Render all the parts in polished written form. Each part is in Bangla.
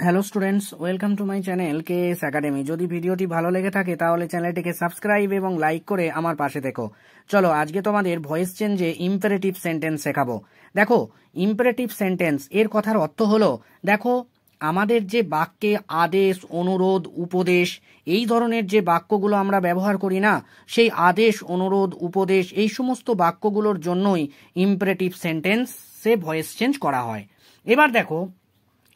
Hello students, welcome to my channel KS academy. যদি ভিডিওটি ভালো লেগে থাকে তাহলে চ্যানেলটিকে সাবস্ক্রাইব এবং লাইক করে আমার পাশে থেকো। চলো আজকে তোমাদের ভয়েস চেঞ্জে ইম্পারেটিভ সেন্টেন্স শেখাবো। দেখো, ইম্পারেটিভ সেন্টেন্স এর কথার অর্থ হলো, দেখো আমাদের যে বাক্যে আদেশ, অনুরোধ, উপদেশ এই ধরনের যে বাক্যগুলো আমরা ব্যবহার করি না, সেই আদেশ, অনুরোধ, উপদেশ এই সমস্ত বাক্যগুলোর জন্যই ইম্পারেটিভ সেন্টেন্সে ভয়েস চেঞ্জ করা হয়। এবার দেখো,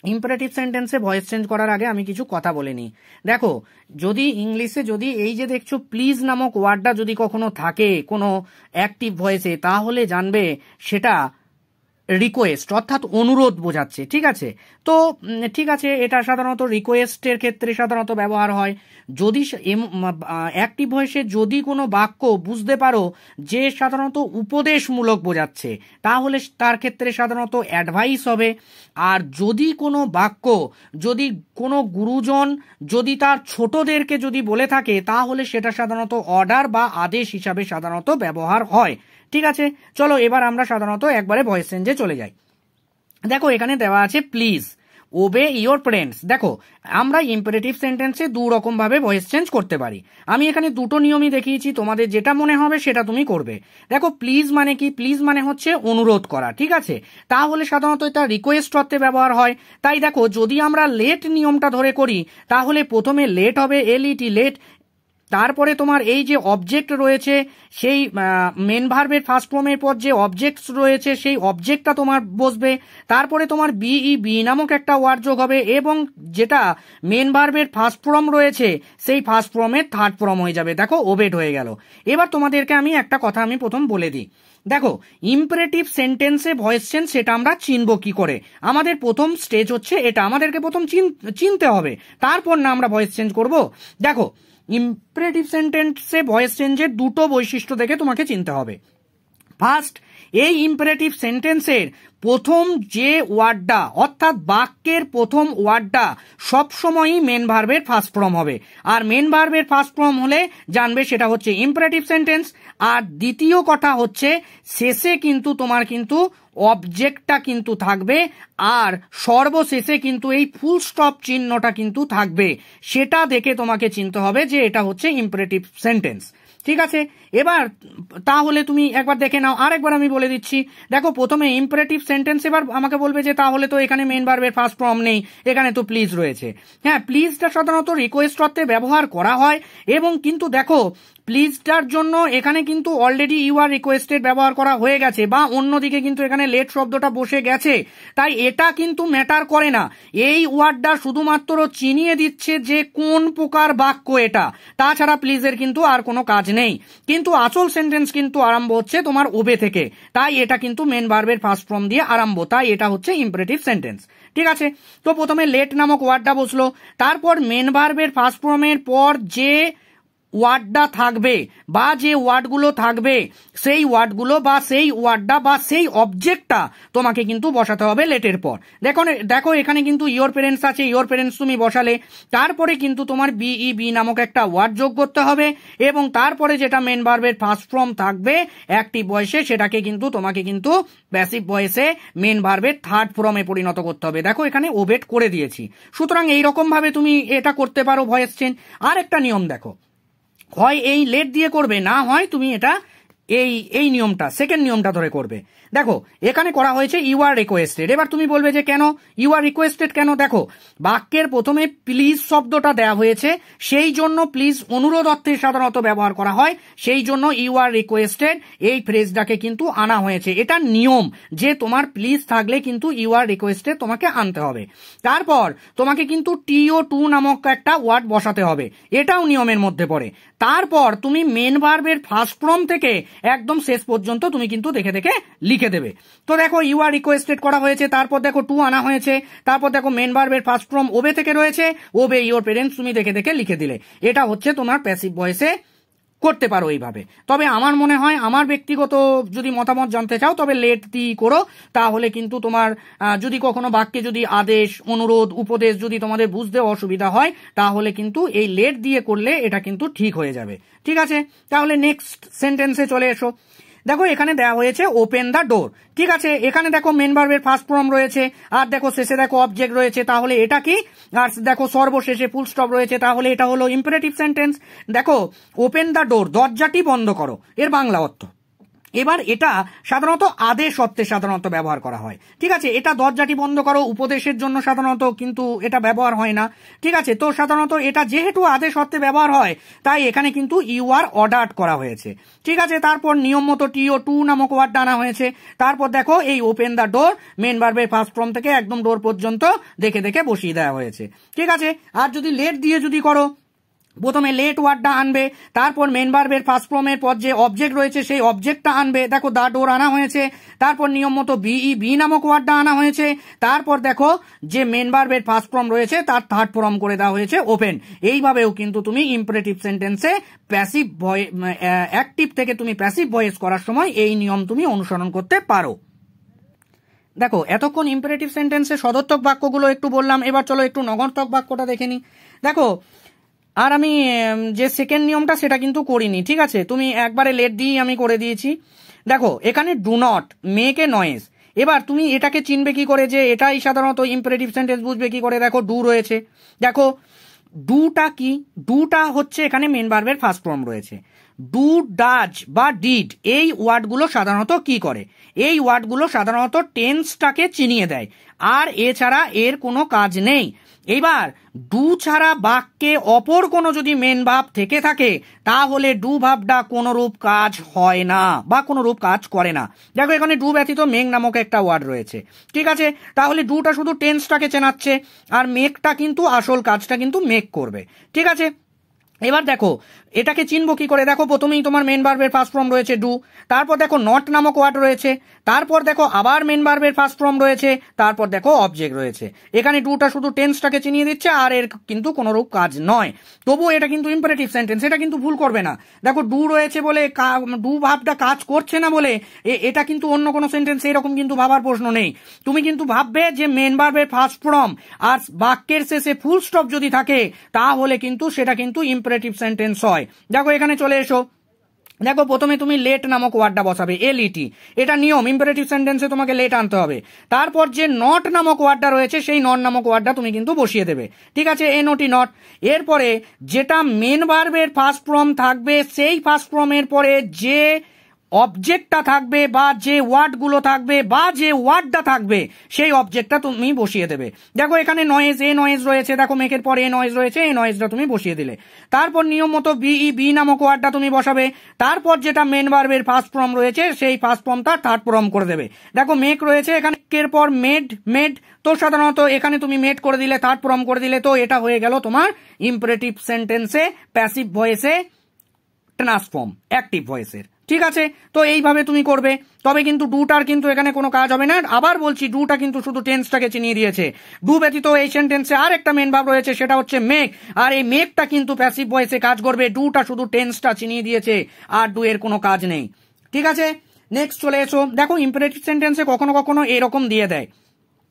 ইম্পারেটিভ সেন্টেন্সে ভয়েস চেঞ্জ করার আগে আমি কিছু কথা বলে নিই। দেখো, যদি ইংলিশে যদি এই যে দেখছো প্লিজ নামক ওয়ার্ডটা যদি কখনো থাকে কোনো অ্যাক্টিভ ভয়েসে, তাহলে জানবে সেটা রিকোয়েস্ট অর্থাৎ অনুরোধ বোঝাচ্ছে। ঠিক আছে, তো ঠিক আছে, এটা সাধারণত রিকোয়েস্টের ক্ষেত্রে সাধারণত ব্যবহার হয়। যদি অ্যাক্টিভ ভয়েসে যদি কোনো বাক্য বুঝতে পারো যে সাধারণত উপদেশমূলক বোঝাচ্ছে, তাহলে তার ক্ষেত্রে সাধারণত অ্যাডভাইস হবে। আর যদি কোনো বাক্য, যদি কোনো গুরুজন যদি তার ছোটদেরকে যদি বলে থাকে, তাহলে সেটা সাধারণত অর্ডার বা আদেশ হিসাবে সাধারণত ব্যবহার হয়। ঠিক আছে, চলো এবার আমরা সাধারণত একবারে ভয়েস চেঞ্জে চলে যাই। দেখো, এখানে দেওয়া আছে প্লিজ ওবে ইয়োর প্যারেন্টস। দেখো, আমরা ইম্পারেটিভ সেন্টেন্সে দু রকম ভাবে ভয়েস চেঞ্জ করতে পারি। আমি এখানে দুটো নিয়মই দেখিয়েছি, তোমাদের যেটা মনে হবে সেটা তুমি করবে। দেখো, প্লিজ মানে কি? প্লিজ মানে হচ্ছে অনুরোধ করা। ঠিক আছে, তাহলে সাধারণত এটা রিকোয়েস্ট অর্থে ব্যবহার হয়। তাই দেখো, যদি আমরা লেট নিয়মটা ধরে করি, তাহলে প্রথমে লেট হবে, এলইটি লেট। তারপরে তোমার এই যে অবজেক্ট রয়েছে, সেই মেন ভার্বের ফার্স্ট ফর্মের পর যে অবজেক্টস রয়েছে সেই অবজেক্টটা তোমার বসবে। তারপরে তোমার বি নামক একটা ওয়ার্ড যোগ হবে, এবং যেটা মেন ভার্বের ফার্স্ট ফর্ম রয়েছে সেই ফার্স্ট ফর্মের থার্ড ফর্ম হয়ে যাবে। দেখো, ওবেড হয়ে গেল। এবার তোমাদেরকে আমি একটা কথা আমি প্রথম বলে দিই। দেখো, ইম্পারেটিভ সেন্টেন্সে ভয়েস চেঞ্জ সেটা আমরা চিনব কি করে? আমাদের প্রথম স্টেজ হচ্ছে এটা, আমাদেরকে প্রথম চিনতে হবে, তারপর না আমরা ভয়েস চেঞ্জ করব। দেখো, ইম্পারেটিভ সেন্টেন্সে ভয়েস চেঞ্জের দুটো বৈশিষ্ট্য দেখে তোমাকে চিনতে হবে। ফার্স্ট, এই ইম্পারেটিভ সেন্টেন্সের প্রথম যে ওয়ার্ডটা অর্থাৎ বাক্যের প্রথম ওয়ার্ডটা সবসময়ই মেন ভার্বের ফার্স্ট ফর্ম হবে। আর মেন ভার্বের ফার্স্ট ফর্ম হলে জানবে সেটা হচ্ছে ইম্পারেটিভ সেন্টেন্স। আর দ্বিতীয় কথা হচ্ছে, শেষে কিন্তু তোমার কিন্তু অবজেক্টটা কিন্তু থাকবে, আর সর্বশেষে কিন্তু এই ফুল স্টপ চিহ্নটা কিন্তু থাকবে। সেটা দেখে তোমাকে চিনতে হবে যে এটা হচ্ছে ইম্পারেটিভ সেন্টেন্স। ঠিক আছে, এবার তাহলে তুমি একবার দেখে নাও, আরেকবার আমি বলে দিচ্ছি। দেখো, প্রথমে ইম্পারেটিভ সেন্টেন্স, এবার আমাকে বলবে যে তাহলে তো এখানে মেন ভার্বের ফার্স্ট ফর্ম নেই, এখানে তো প্লিজ রয়েছে। হ্যাঁ, প্লিজটা সাধারণত রিকোয়েস্ট অর্থে ব্যবহার করা হয়, এবং কিন্তু দেখো প্লিজটার জন্য এখানে কিন্তু অলরেডি ইউ আর রিকোয়েস্টেড ব্যবহার করা হয়ে গেছে, বা অন্যদিকে কিন্তু এখানে লেট শব্দটা বসে গেছে। তাই এটা কিন্তু ম্যাটার করে না, এই ওয়ার্ডটা শুধুমাত্র চিনিয়ে দিচ্ছে যে কোন প্রকার বাক্য এটা, তাছাড়া প্লিজের কিন্তু আর কোনো কাজ নেই। কিন্তু আসল সেন্টেন্স কিন্তু আরম্ভ হচ্ছে তোমার ওবে থেকে, তাই এটা কিন্তু মেন ভার্বের ফার্স্ট ফর্ম দিয়ে আরম্ভ, তাই এটা হচ্ছে ইম্পারেটিভ সেন্টেন্স। ঠিক আছে, তো প্রথমে লেট নামক ওয়ার্ডটা বসলো, তারপর মেন ভার্বের ফার্স্ট ফর্মের পর যে ওয়ার্ডটা থাকবে বা যে ওয়ার্ডগুলো থাকবে, সেই ওয়ার্ডগুলো বা সেই ওয়ার্ডটা বা সেই অবজেক্টটা তোমাকে কিন্তু বসাতে হবে লেটের পর। দেখো এখানে কিন্তু ইয়োর প্যারেন্টস আছে, ইয়োর প্যারেন্টস তুমি বসালে, তারপরে কিন্তু তোমার বি নামক একটা ওয়ার্ড যোগ করতে হবে, এবং তারপরে যেটা মেন ভার্বের ফার্স্ট ফর্ম থাকবে অ্যাক্টিভ ভয়েসে, সেটাকে কিন্তু তোমাকে কিন্তু প্যাসিভ ভয়েসে মেন ভার্বের থার্ড ফর্মে পরিণত করতে হবে। দেখো, এখানে ওবেট করে দিয়েছি। সুতরাং এইরকম ভাবে তুমি এটা করতে পারো ভয়েস চেঞ্জ। আর একটা নিয়ম দেখো, হয় এই লেট দিয়ে করবে, না হয় তুমি এটা এই নিয়মটা, সেকেন্ড নিয়মটা ধরে করবে। দেখো, এখানে করা হয়েছে ইউ আর রিকোয়েস্টেড। এবার তুমি বলবে যে কেন ইউ আর রিকোয়েস্টেড কেন? দেখো, বাক্যের প্রথমে প্লিজ শব্দটা দেওয়া হয়েছে, সেই জন্য প্লিজ অনুরোধ অর্থে সাধারণত ব্যবহার করা হয়, সেই জন্য ইউ আর রিকোয়েস্টেড এই ফ্রেজটাকে কিন্তু আনা হয়েছে। এটা নিয়ম যে তোমার প্লিজ থাকলে কিন্তু ইউ আর রিকোয়েস্টেড তোমাকে আনতে হবে। তারপর তোমাকে কিন্তু টিও টু নামক একটা ওয়ার্ড বসাতে হবে, এটাও নিয়মের মধ্যে পড়ে। তারপর তুমি মেন ভার্বের ফার্স্ট ফর্ম থেকে একদম শেষ পর্যন্ত তুমি কিন্তু দেখে দেখে লিখে দেবে। তো দেখো, ইউ আর রিকোয়েস্টেড করা হয়েছে, তারপর দেখো টু আনা হয়েছে, তারপর দেখো মেন ভার্বের ফার্স্ট ফর্ম ওবে থেকে রয়েছে, ওবে ইয়োর প্যারেন্টস তুমি দেখে দেখে লিখে দিলে। এটা হচ্ছে তোমার প্যাসিভ ভয়েসে করতে পারো এইভাবে। তবে আমার মনে হয়, আমার ব্যক্তিগত যদি মতামত জানতে চাও, তবে লেট দিয়ে করো, তাহলে কিন্তু তোমার যদি কখনো বাক্যে যদি আদেশ, অনুরোধ, উপদেশ যদি তোমাদের বুঝতে অসুবিধা হয়, তাহলে কিন্তু এই লেট দিয়ে করলে এটা কিন্তু ঠিক হয়ে যাবে। ঠিক আছে, তাহলে নেক্সট সেন্টেন্সে চলে এসো। দেখো এখানে দেওয়া হয়েছে ওপেন দ্য ডোর, ঠিক আছে। এখানে দেখো মেন ভার্বের ফার্স্ট ফর্ম রয়েছে, আর দেখো শেষে দেখো অবজেক্ট রয়েছে, তাহলে এটা কি, আর দেখো সর্বশেষে ফুল স্টপ রয়েছে, তাহলে এটা হলো ইম্পারেটিভ সেন্টেন্স। দেখো ওপেন দ্য ডোর, দরজাটি বন্ধ করো, এর বাংলা অর্থ। এবার এটা সাধারণত আদেশ অর্থে সাধারণত ব্যবহার করা হয়, ঠিক আছে। এটা দরজাটি বন্ধ করো উপদেশের জন্য সাধারণত কিন্তু এটা ব্যবহার হয় না, ঠিক আছে। তো সাধারণত এটা যেহেতু আদেশ অর্থে ব্যবহার হয়, তাই এখানে কিন্তু ইউ আর অর্ডার্ড করা হয়েছে, ঠিক আছে। তারপর নিয়ম মতো টিও টু নামক ওয়ার্ড আনা হয়েছে। তারপর দেখো এই ওপেন দ্য ডোর মেন ভার্বের ফার্স্ট ফর্ম থেকে একদম ডোর পর্যন্ত দেখে দেখে বসিয়ে দেওয়া হয়েছে, ঠিক আছে। আর যদি লেট দিয়ে যদি করো, প্রথমে লেট ওয়ার্ডটা আনবে, তারপর মেন ভার্বের ফার্স্ট ফর্মের পর যে অবজেক্ট রয়েছে সেই অবজেক্টটা আনবে। দেখো দা ডোর আনা হয়েছে, তারপর নিয়ম মতো বি নামক ওয়ার্ডটা আনা হয়েছে, তারপর দেখো যে মেন ভার্বের ফার্স্ট ফর্ম রয়েছে তার থার্ড ফর্ম করে দেওয়া হয়েছে ওপেন। এইভাবেও কিন্তু তুমি ইম্পারেটিভ সেন্টেন্সে প্যাসিভ ভয়েস, অ্যাক্টিভ থেকে তুমি প্যাসিভ ভয়েস করার সময় এই নিয়ম তুমি অনুসরণ করতে পারো। দেখো এতক্ষণ ইম্পারেটিভ সেন্টেন্সে সদর্থক বাক্যগুলো একটু বললাম, এবার চলো একটু নগর্থক বাক্যটা দেখে নি। দেখো আর আমি যে সেকেন্ড নিয়মটা সেটা কিন্তু করিনি, ঠিক আছে। তুমি একবারে লেট দিয়েই আমি করে দিয়েছি। দেখো এখানে do not make a noise, এবার তুমি এটাকে চিনবে কি করে যে এটাই সাধারণত ইম্পারেটিভ সেন্টেন্স বুঝবে কি করে। দেখো ডু রয়েছে, দেখো ডুটা কি, ডুটা হচ্ছে এখানে মেন ভার্বের ফার্স্ট ফর্ম রয়েছে। ডু, ডাজ বা ডিড এই ওয়ার্ডগুলো সাধারণত কি করে, এই ওয়ার্ডগুলো সাধারণত টেন্সটাকে চিনিয়ে দেয়, আর এছাড়া এর কোনো কাজ নেই। এইবার ডু ছাড়া বাক্যে অপর কোনো যদি মেন ভাব থেকে থাকে তাহলে ডু ভাবটা কোনোরূপ কাজ হয় না বা কোনোরূপ কাজ করে না। দেখো এখানে ডু ব্যতীত মেক নামক একটা ওয়ার্ড রয়েছে, ঠিক আছে। তাহলে ডুটা শুধু টেন্সটাকে চেনাচ্ছে, আর মেকটা কিন্তু আসল কাজটা কিন্তু মেক করবে, ঠিক আছে। এবার দেখো এটাকে চিনবো কি করে। দেখো প্রথমেই তোমার মেন ভার্বের ফার্স্ট ফর্ম রয়েছে ডু, তারপর দেখো নট নামক ওয়ার্ড রয়েছে, তারপর দেখো আবার মেন ভার্বের ফার্স্ট ফর্ম রয়েছে, তারপর দেখো অবজেক্ট রয়েছে। এখানে ডুটা শুধু টেন্সটাকে চিনিয়ে দিচ্ছে, আর এর কিন্তু কোনোরূপ কাজ নয়। তবুও এটা কিন্তু ইম্পারেটিভ সেন্টেন্স, এটা কিন্তু ভুল করবে না। দেখো ডু রয়েছে বলে ডু ভাবটা কাজ করছে না বলে এটা কিন্তু অন্য কোনো সেন্টেন্স এরকম কিন্তু ভাবার প্রশ্ন নেই। তুমি কিন্তু ভাববে যে মেন ভার্বের ফার্স্ট ফর্ম আর বাক্যের শেষে ফুল স্টপ যদি থাকে তাহলে কিন্তু সেটা কিন্তু ইম্পারেটিভ সেন্টেন্স হয়। দেখো এখানে চলে এসো, দেখো প্রথমে তুমি লেট নামক ওয়ার্ডটা বসাবে, এলইটি, এটা নিয়ম, ইম্পারেটিভ সেন্টেন্সে তোমাকে লেট আনতে হবে। তারপর যে নট নামক ওয়ার্ডটা রয়েছে সেই নট নামক ওয়ার্ডটা তুমি কিন্তু বসিয়ে দেবে, ঠিক আছে, এনওটি নট। এরপরে যেটা মেন ভার্বের ফার্স্ট ফর্ম থাকবে সেই ফার্স্ট ফর্মের পরে যে অবজেক্টটা থাকবে বা যে ওয়ার্ডগুলো থাকবে বা যে ওয়ার্ডটা থাকবে সেই অবজেক্টটা তুমি বসিয়ে দেবে। দেখো এখানে নয়েজ, এ নয়েজ রয়েছে, দেখো মেকের পরে এ নয়েজ রয়েছে, এই নয়েজটা তুমি বসিয়ে দিলে। তারপর নিয়ম মতো বি নামক ওয়ার্ডটা তুমি বসাবে, তারপর যেটা মেন ভার্বের ফার্স্ট ফর্ম রয়েছে সেই ফার্স্ট ফর্মটা থার্ড ফর্ম করে দেবে। দেখো মেক রয়েছে এখানে, এর পর মেড, তো সাধারণত এখানে তুমি মেড করে দিলে, থার্ড ফর্ম করে দিলে, তো এটা হয়ে গেল তোমার ইম্পারেটিভ সেন্টেন্সে প্যাসিভ ভয়েসে ট্রান্সফর্ম অ্যাক্টিভ ভয়েসের, ঠিক আছে। তো এইভাবে তুমি করবে, তবে কিন্তু ডুটার কিন্তু এখানে কোনো কাজ হবে না। আবার বলছি ডুটা কিন্তু শুধু টেন্সটাকে চিনিয়ে দিয়েছে। ডু ব্যতীত এই সেন্টেন্সে আর একটা মেন ভার্ব রয়েছে, সেটা হচ্ছে মেক, আর এই মেকটা কিন্তু প্যাসিভ ভয়েসে কাজ করবে। ডুটা শুধু টেন্সটা চিনিয়ে দিয়েছে, আর ডু এর কোনো কাজ নেই, ঠিক আছে। নেক্সট চলে এসো, দেখো ইম্পারেটিভ সেন্টেন্সে কখনো কখনো এরকম দিয়ে দেয়।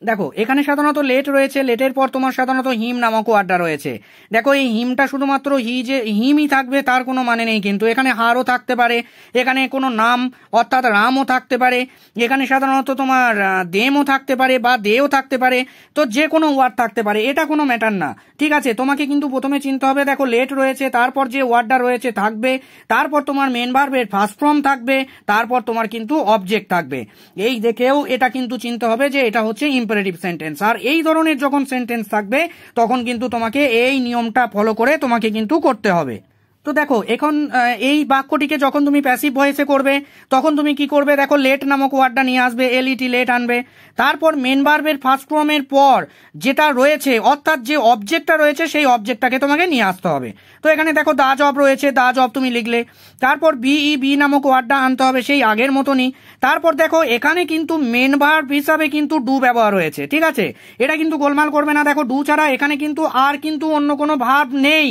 দেখো এখানে সাধারণত লেট রয়েছে, লেটের পর তোমার সাধারণত হিম নামক ওয়ার্ডটা রয়েছে। দেখো এই হিমটা শুধুমাত্র হিমই থাকবে তার কোনো মানে নেই, কিন্তু এখানে হারও থাকতে পারে, এখানে কোনো নাম অর্থাৎ রামও থাকতে পারে, এখানে সাধারণত তোমার দেমও থাকতে পারে বা দেও থাকতে পারে, তো যে কোনো ওয়ার্ড থাকতে পারে, এটা কোনো ম্যাটার না, ঠিক আছে। তোমাকে কিন্তু প্রথমে চিনতে হবে, দেখো লেট রয়েছে, তারপর যে ওয়ার্ডটা রয়েছে থাকবে, তারপর তোমার মেন ভার্বের ফার্স্ট ফর্ম থাকবে, তারপর তোমার কিন্তু অবজেক্ট থাকবে। এই দেখেও এটা কিন্তু চিনতে হবে যে এটা হচ্ছে ইম্পারেটিভ সেন্টেন্স। আর এই ধরনের যখন সেন্টেন্স থাকবে তখন কিন্তু তোমাকে এই নিয়মটা ফলো করে তোমাকে কিন্তু করতে হবে। তো দেখো এখন এই বাক্যটিকে যখন তুমি প্যাসিভ ভয়েসে করবে তখন তুমি কি করবে, দেখো লেট নামক ওয়ার্ডটা নিয়ে আসবে, এলইটি লেট আনবে, তারপর মেন ভার্বের ফার্স্ট ফর্মের পর যেটা রয়েছে অর্থাৎ যে অবজেক্টটা রয়েছে সেই অবজেক্টটাকে তোমাকে নিয়ে আসতে হবে। তো এখানে দেখো দা জব রয়েছে, দা জব তুমি লিখলে, তারপর বি নামক ওয়ার্ডটা আনতে হবে সেই আগের মতনই। তারপর দেখো এখানে কিন্তু মেন ভার্ব হিসাবে কিন্তু ডু ব্যবহার হয়েছে, ঠিক আছে, এটা কিন্তু গোলমাল করবে না। দেখো ডু ছাড়া এখানে কিন্তু আর কিন্তু অন্য কোনো ভার্ব নেই।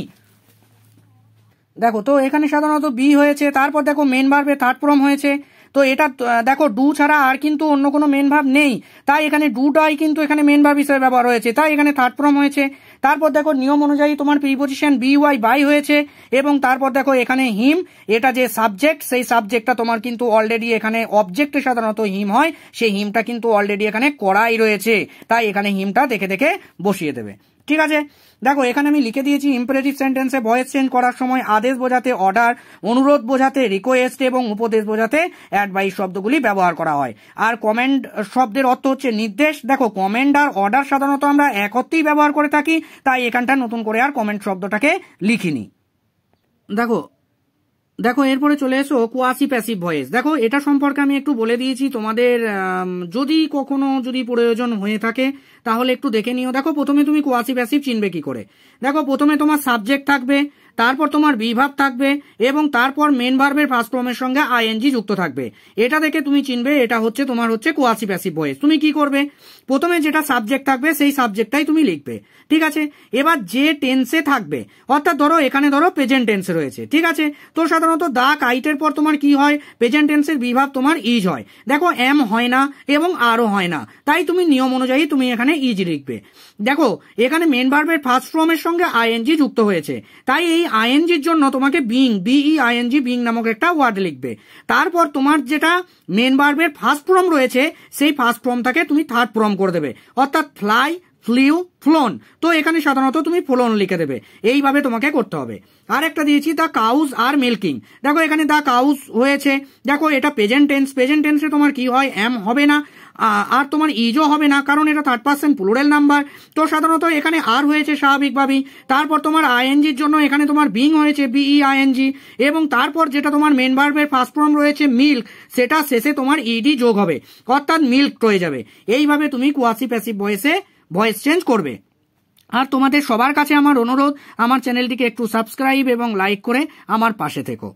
দেখো তো এখানে সাধারণত বি হয়েছে, তারপর দেখো মেন ভার্বে থার্ড ফর্ম হয়েছে, তো এটা দেখো ডু ছাড়া আর কিন্তু অন্য কোনো মেন ভার্ব নেই, তাই এখানে ডুটাই কিন্তু এখানে মেন ভার্ব হিসেবে ব্যবহার হয়েছে, তাই এখানে থার্ড ফর্ম হয়েছে। তারপর দেখো নিয়ম অনুযায়ী তোমার প্রিপোজিশন বি ওয়াই বাই হয়েছে, এবং তারপর দেখো এখানে হিম, এটা যে সাবজেক্ট সেই সাবজেক্টটা তোমার কিন্তু অলরেডি এখানে অবজেক্টে সাধারণত হিম হয়, সেই হিমটা কিন্তু অলরেডি এখানে করাই রয়েছে, তাই এখানে হিমটা দেখে দেখে বসিয়ে দেবে। ঠিক আছে, দেখো এখানে আমি লিখে দিয়েছি ইম্পারেটিভ সেন্টেন্সে ভয়েস চেঞ্জ করার সময় আদেশ বোঝাতে অর্ডার, অনুরোধ বোঝাতে রিকোয়েস্ট এবং উপদেশ বোঝাতে অ্যাডভাইস শব্দগুলি ব্যবহার করা হয়। আর কমেন্ড শব্দের অর্থ হচ্ছে নির্দেশ। দেখো কমেন্ড আর অর্ডার সাধারণত আমরা এক অর্থেই ব্যবহার করে থাকি, তাই এখানটা নতুন করে আর কমেন্ট শব্দটাকে লিখিনি। দেখো এরপরে চলে এসো কোয়াসি প্যাসিভ ভয়েস। দেখো এটা সম্পর্কে আমি একটু বলে দিয়েছি তোমাদের, যদি কখনো প্রয়োজন হয়ে থাকে তাহলে একটু দেখে নিও। দেখো প্রথমে তুমি কোয়াসি প্যাসিভ চিনবে কি করে। দেখো প্রথমে তোমার সাবজেক্ট থাকবে, তারপর তোমার বিভাব থাকবে, এবং তারপর মেন ভার্বের ফার্স্ট ফর্মের সঙ্গে আইএনজি যুক্ত থাকবে। এটা দেখে তুমি চিনবে এটা হচ্ছে তোমার কোয়াসি প্যাসিভ ভয়েস। তুমি কি করবে, প্রথমে যেটা সাবজেক্ট থাকবে সেই সাবজেক্টটাই তুমি লিখবে। ঠিক আছে, এবার যে টেন্সে থাকবে, অর্থাৎ ধরো এখানে ধরো প্রেজেন্ট টেন্সে রয়েছে। ঠিক আছে, তো সাধারণত দা কাইটের পর তোমার কি হয়, প্রেজেন্ট টেন্সের বিভাব তোমার ইজ হয়। দেখো এম হয় না এবং আরও হয় না, তাই তুমি নিয়ম অনুযায়ী তুমি এখানে ইজ লিখবে। দেখো এখানে মেন ভার্বের ফার্স্ট ফর্মের সঙ্গে আইএনজি যুক্ত হয়েছে, তাই এই আইএনজির জন্য তোমাকে বিং, বিই আইএনজি, বিং নামক একটা ওয়ার্ড লিখবে। তারপর তোমার যেটা মেন ভার্বের ফার্স্ট ফর্ম রয়েছে সেই ফার্স্ট ফর্মটাকে তুমি থার্ড ফর্ম করে দেবে, অর্থাৎ ফ্লাই, ফ্লিউ, ফ্লোন। তো এখানে সাধারণত তুমি ফ্লোন লিখে দেবে, এইভাবে তোমাকে করতে হবে। আর একটা দিয়েছি দ্য কাউজ আর মিল্কিং। দেখো এখানে দ্য কাউজ হয়েছে, দেখো এটা প্রেজেন্ট টেন্স, প্রেজেন্ট টেন্সে তোমার কি হয়, এম হবে না আর তোমার ইজও হবে না, কারণ এটা থার্ড পার্সন প্লুরাল নাম্বার। তো সাধারণত এখানে আর হয়েছে স্বাভাবিকভাবেই। তারপর তোমার আইএনজির জন্য এখানে তোমার বিং হয়েছে, বিই আইএনজি, এবং তারপর যেটা তোমার মেন ভার্বের ফার্স্ট ফর্ম রয়েছে মিল্ক, সেটা শেষে তোমার ইডি যোগ হবে, অর্থাৎ মিল্ক হয়ে যাবে। এইভাবে তুমি কোয়াসি প্যাসিভ ভয়েসে ভয়েস চেঞ্জ করবে। আর তোমাদের সবার কাছে আমার অনুরোধ, আমার চ্যানেলটিকে একটু সাবস্ক্রাইব এবং লাইক করে আমার পাশে থেকো।